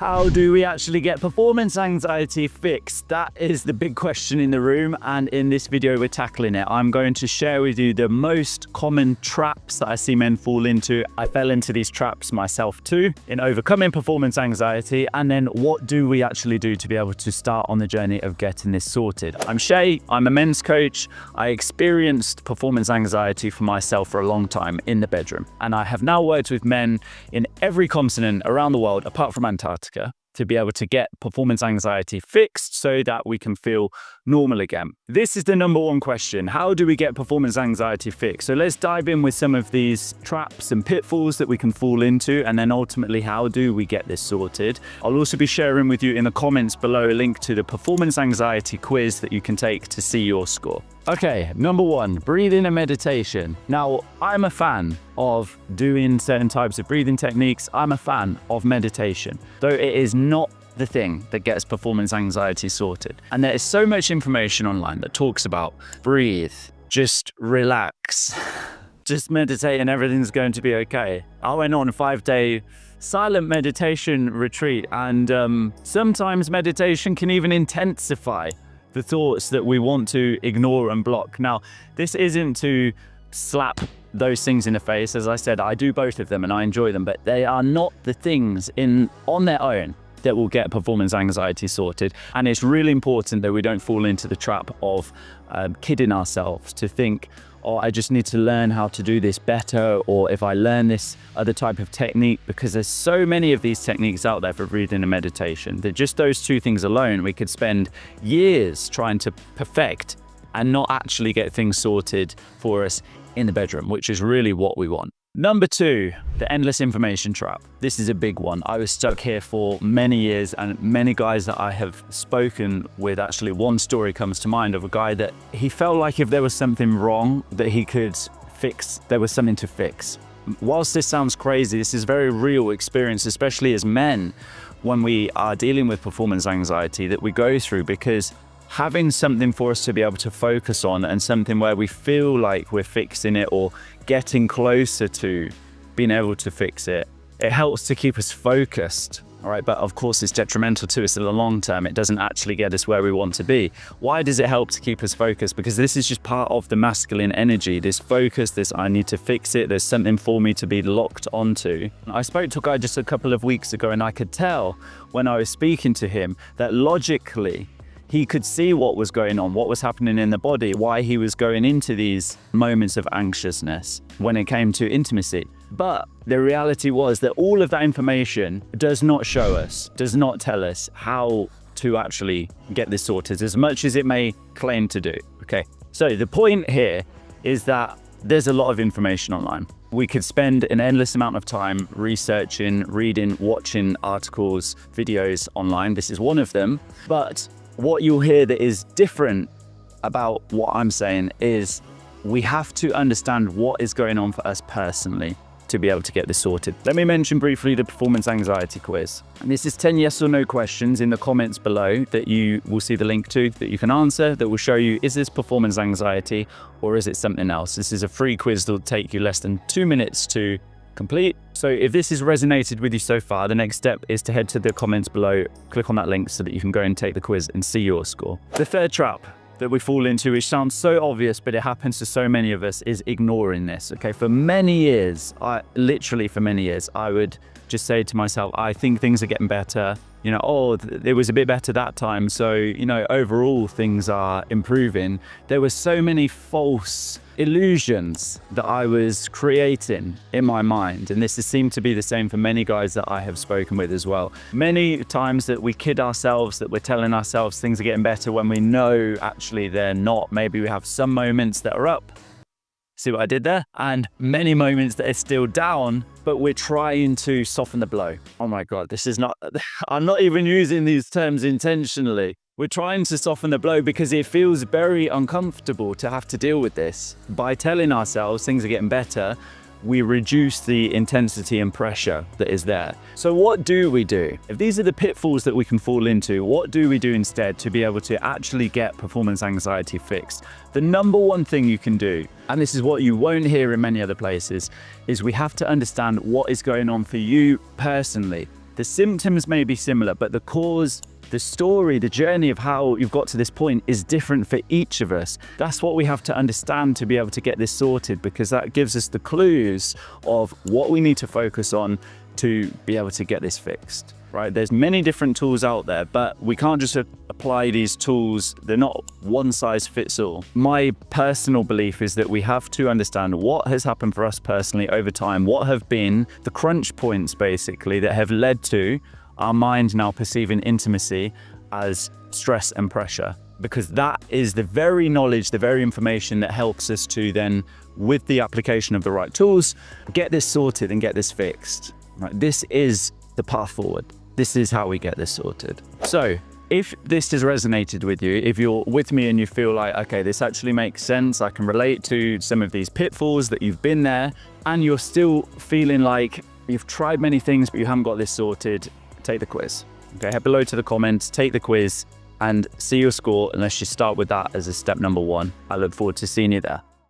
How do we actually get performance anxiety fixed? That is the big question in the room, and in this video we're tackling it. I'm going to share with you the most common traps that I see men fall into. I fell into these traps myself too in overcoming performance anxiety, and then what do we actually do to be able to start on the journey of getting this sorted. I'm Shay, I'm a men's coach. I experienced performance anxiety for myself for a long time in the bedroom, and I have now worked with men in every continent around the world apart from Antarctica to be able to get performance anxiety fixed so that we can feel normal again. This is the number one question. How do we get performance anxiety fixed? So let's dive in with some of these traps and pitfalls that we can fall into, and then ultimately, how do we get this sorted? I'll also be sharing with you in the comments below a link to the performance anxiety quiz that you can take to see your score. Okay, number one, breathing and meditation. Now, I'm a fan of doing certain types of breathing techniques. I'm a fan of meditation, though it is not the thing that gets performance anxiety sorted. And there is so much information online that talks about breathe, just relax, just meditate and everything's going to be okay. I went on a 5-day silent meditation retreat, and sometimes meditation can even intensify the thoughts that we want to ignore and block. Now, this isn't to slap those things in the face. As I said, I do both of them and I enjoy them, but they are not the things on their own that will get performance anxiety sorted. And it's really important that we don't fall into the trap of kidding ourselves to think, oh, I just need to learn how to do this better, or if I learn this other type of technique, because there's so many of these techniques out there for breathing and meditation that just those two things alone, we could spend years trying to perfect and not actually get things sorted for us in the bedroom, which is really what we want. Number two, the endless information trap. This is a big one. I was stuck here for many years, and many guys that I have spoken with, actually one story comes to mind of a guy that he felt like if there was something wrong that he could fix, there was something to fix. Whilst this sounds crazy, this is a very real experience, especially as men, when we are dealing with performance anxiety that we go through, because having something for us to be able to focus on and something where we feel like we're fixing it or getting closer to being able to fix it, it helps to keep us focused. All right, but of course it's detrimental to us in the long term. It doesn't actually get us where we want to be. Why does it help to keep us focused? Because this is just part of the masculine energy, this focus, this I need to fix it, there's something for me to be locked onto. I spoke to a guy just a couple of weeks ago, and I could tell when I was speaking to him that logically he could see what was going on, what was happening in the body, why he was going into these moments of anxiousness when it came to intimacy. But the reality was that all of that information does not show us, does not tell us how to actually get this sorted, as much as it may claim to do. Okay, so the point here is that there's a lot of information online. We could spend an endless amount of time researching, reading, watching articles, videos online. This is one of them. But what you'll hear that is different about what I'm saying is we have to understand what is going on for us personally to be able to get this sorted. Let me mention briefly the performance anxiety quiz. And this is 10 yes or no questions in the comments below that you will see the link to that you can answer, that will show you, is this performance anxiety or is it something else? This is a free quiz that will take you less than 2 minutes to complete. So if this has resonated with you so far, the next step is to head to the comments below, click on that link so that you can go and take the quiz and see your score. The third trap that we fall into, which sounds so obvious, but it happens to so many of us, is ignoring this. Okay, for many years, literally for many years, I would just say to myself, I think things are getting better. You know, oh, it was a bit better that time. So, you know, overall things are improving. There were so many false illusions that I was creating in my mind. And this has seemed to be the same for many guys that I have spoken with as well. Many times that we kid ourselves, that we're telling ourselves things are getting better when we know actually they're not. Maybe we have some moments that are up. See what I did there? And many moments that are still down, but we're trying to soften the blow. Oh my God, this is not, I'm not even using these terms intentionally. We're trying to soften the blow because it feels very uncomfortable to have to deal with this. By telling ourselves things are getting better, we reduce the intensity and pressure that is there. So what do we do? If these are the pitfalls that we can fall into, what do we do instead to be able to actually get performance anxiety fixed? The number one thing you can do, and this is what you won't hear in many other places, is we have to understand what is going on for you personally. The symptoms may be similar, but the cause, the story, the journey of how you've got to this point is different for each of us. That's what we have to understand to be able to get this sorted, because that gives us the clues of what we need to focus on to be able to get this fixed, right? There's many different tools out there, but we can't just apply these tools. They're not one size fits all. My personal belief is that we have to understand what has happened for us personally over time, what have been the crunch points basically that have led to our mind now perceiving intimacy as stress and pressure, because that is the very knowledge, the very information that helps us to then, with the application of the right tools, get this sorted and get this fixed. Right? This is the path forward. This is how we get this sorted. So if this has resonated with you, if you're with me and you feel like, okay, this actually makes sense, I can relate to some of these pitfalls that you've been there, and you're still feeling like you've tried many things, but you haven't got this sorted, take the quiz. Okay, head below to the comments, take the quiz, and see your score, unless you start with that as a step number one. I look forward to seeing you there.